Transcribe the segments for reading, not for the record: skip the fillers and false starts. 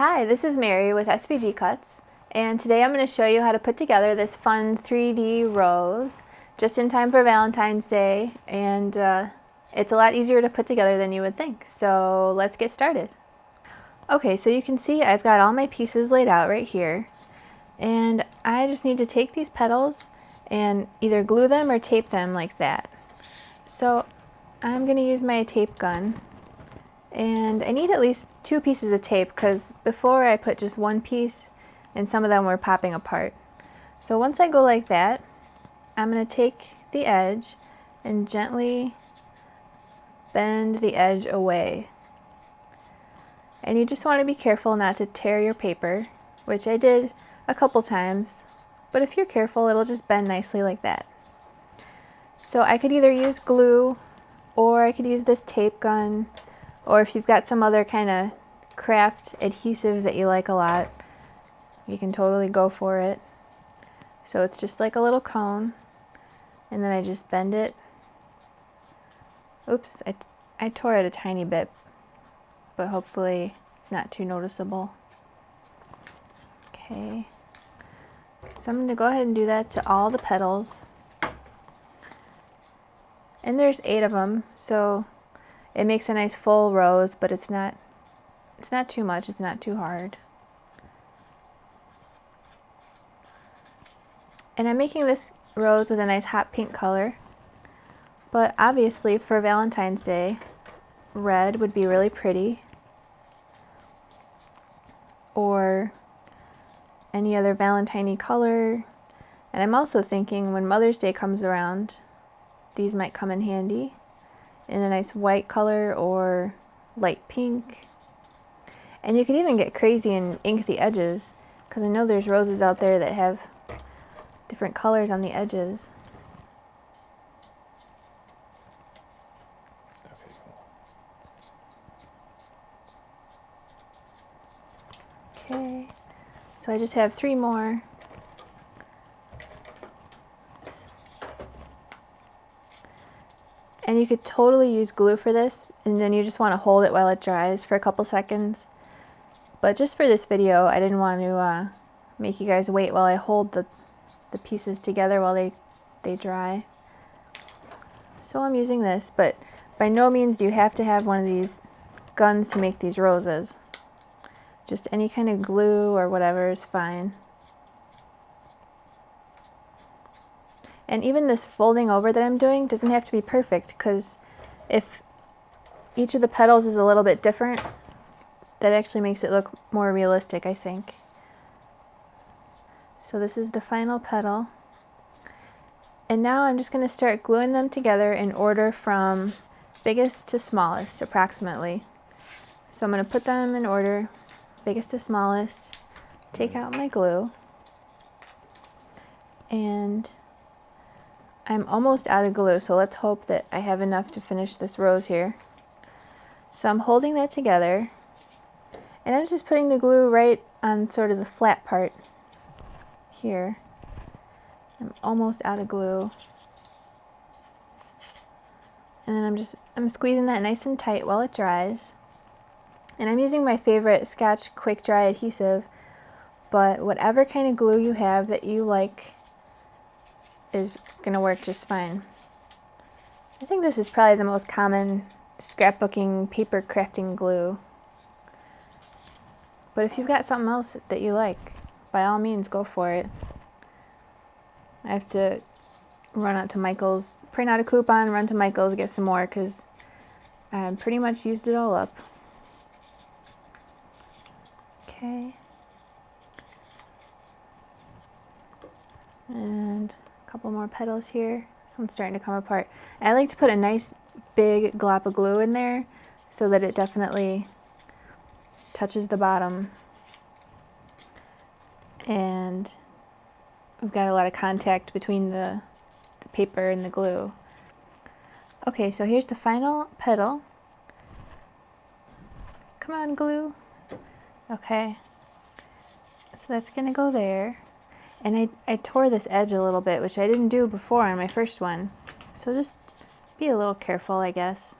Hi, this is Mary with SVG Cuts, and today I'm going to show you how to put together this fun 3D rose just in time for Valentine's Day, and it's a lot easier to put together than you would think. So let's get started. Okay, so you can see I've got all my pieces laid out right here, and I just need to take these petals and either glue them or tape them like that. So I'm going to use my tape gun. And I need at least 2 pieces of tape because before I put just 1 piece and some of them were popping apart. So once I go like that, I'm going to take the edge and gently bend the edge away. And you just want to be careful not to tear your paper, which I did a couple times, but if you're careful it'll just bend nicely like that. So I could either use glue or I could use this tape gun. Or if you've got some other kind of craft adhesive that you like a lot, you can totally go for it. So it's just like a little cone, and then I just bend it. Oops, I tore it a tiny bit, but hopefully it's not too noticeable. Okay, so I'm going to go ahead and do that to all the petals. And there's 8 of them, so it makes a nice full rose, but it's not too much, it's not too hard. And I'm making this rose with a nice hot pink color, but obviously for Valentine's Day, red would be really pretty, or any other Valentine-y color. And I'm also thinking when Mother's Day comes around, these might come in handy in a nice white color or light pink. And you could even get crazy and ink the edges, because I know there's roses out there that have different colors on the edges. Okay, so I just have 3 more. And you could totally use glue for this, and then you just want to hold it while it dries for a couple seconds. But just for this video, I didn't want to make you guys wait while I hold the pieces together while they dry. So I'm using this, but by no means do you have to have one of these guns to make these roses. Just any kind of glue or whatever is fine. And even this folding over that I'm doing doesn't have to be perfect, because if each of the petals is a little bit different, that actually makes it look more realistic, I think. So this is the final petal. And now I'm just going to start gluing them together in order from biggest to smallest, approximately. So I'm going to put them in order, biggest to smallest, take out my glue, and I'm almost out of glue, so let's hope that I have enough to finish this rose here. So I'm holding that together, and I'm just putting the glue right on sort of the flat part here. I'm almost out of glue. And then I'm squeezing that nice and tight while it dries. And I'm using my favorite Scotch Quick Dry adhesive, but whatever kind of glue you have that you like is gonna work just fine. I think this is probably the most common scrapbooking paper crafting glue. But if you've got something else that you like, by all means go for it. I have to run out to Michael's, print out a coupon, run to Michael's, get some more, because I pretty much used it all up. Okay. And a couple more petals here. This one's starting to come apart. And I like to put a nice big glop of glue in there so that it definitely touches the bottom. And we've got a lot of contact between the paper and the glue. Okay, so here's the final petal. Come on, glue. Okay, so that's gonna go there. And I tore this edge a little bit, which I didn't do before on my first one. So just be a little careful, I guess.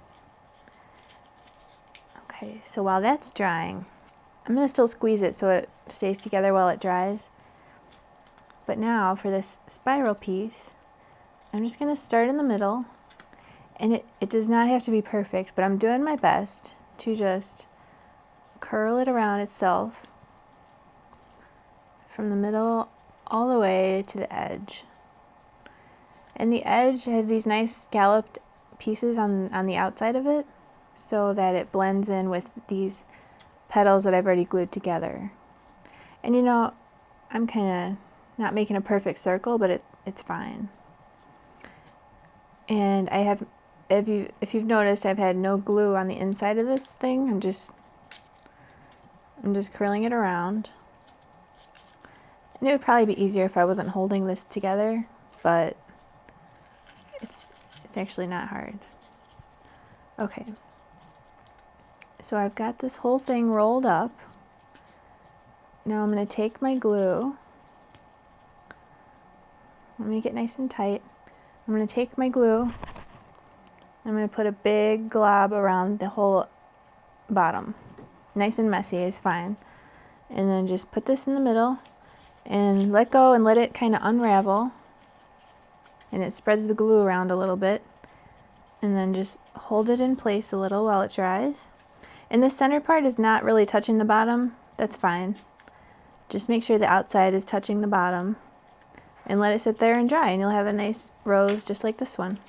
Okay, so while that's drying, I'm going to still squeeze it so it stays together while it dries. But now for this spiral piece, I'm just going to start in the middle. And it does not have to be perfect, but I'm doing my best to just curl it around itself from the middle all the way to the edge. And the edge has these nice scalloped pieces on the outside of it so that it blends in with these petals that I've already glued together. And you know, I'm kind of not making a perfect circle, but it's fine. And I have, if you've noticed, I've had no glue on the inside of this thing. I'm just curling it around. And it would probably be easier if I wasn't holding this together, but it's actually not hard. Okay. So I've got this whole thing rolled up. Now I'm going to take my glue. Let me make it nice and tight. I'm going to take my glue. I'm going to put a big glob around the whole bottom. Nice and messy is fine. And then just put this in the middle and let go and let it kind of unravel. And it spreads the glue around a little bit. And then just hold it in place a little while it dries. And the center part is not really touching the bottom. That's fine. Just make sure the outside is touching the bottom. And let it sit there and dry, and you'll have a nice rose just like this one.